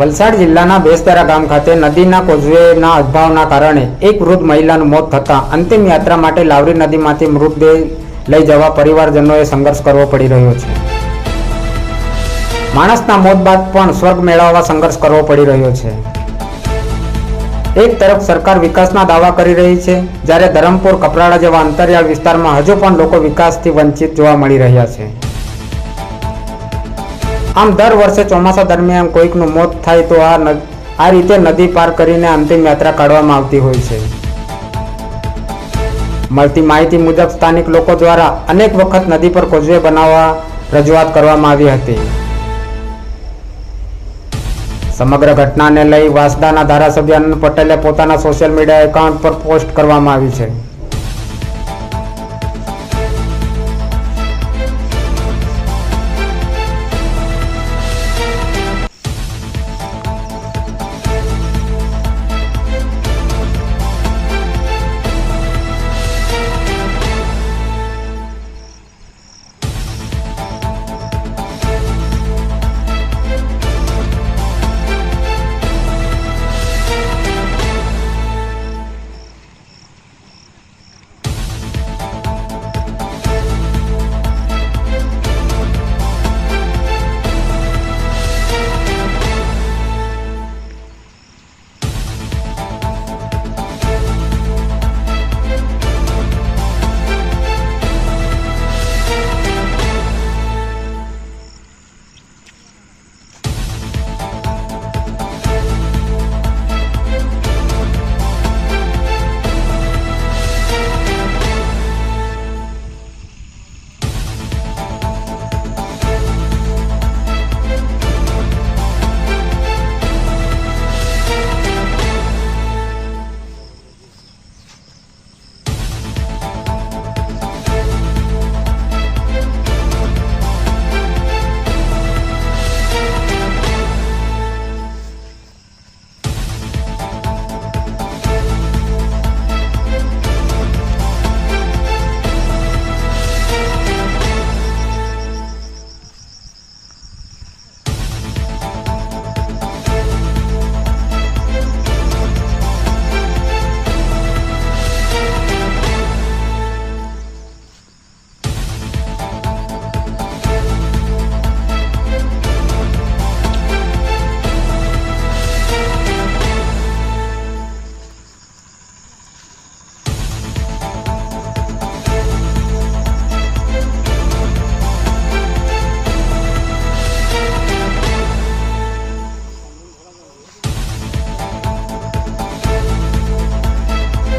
વલસાડ જિલ્લાના બેસદરા ગામ ખાતે નદીના કોઝવેના અભાવના કારણે એક વૃદ્ધ મહિલાનું મોત થતાં અંતિમ યાત્રા માટે લાવરી નદીમાંથી મૃતદેહ લઈ જવા પરિવારજનોએ સંઘર્ષ કરવો પડી રહ્યો છે। માણસના મોત બાદ પણ સ્વર્ગ મેળવવા સંઘર્ષ કરવો પડી રહ્યો છે। એક તરફ સરકાર વિકાસના દાવા કરી રહી છે, જ્યારે ધરમપુર કપરાડા જેવા અંતરિયાળ વિસ્તારમાં હજુ પણ લોકો વિકાસથી વંચિત જોવા મળી રહ્યા છે। આમ દર વર્ષે ચોમાસા દરમિયાન કોઈકનું મોત થાય તો આ રીતે નદી પાર કરીને અંતિમ યાત્રા કાઢવામાં આવતી હોય છે। મળતી માહિતી મુજબ સ્થાનિક લોકો દ્વારા અનેક વખત નદી પર કોઝવે બનાવવા રજૂઆત કરવામાં આવી હતી। સમગ્ર ઘટનાને લઈ વાસદાના ધારાસભ્ય અનંત પટેલે પોતાના સોશિયલ મીડિયા એકાઉન્ટ પર પોસ્ટ કરવામાં આવી છે।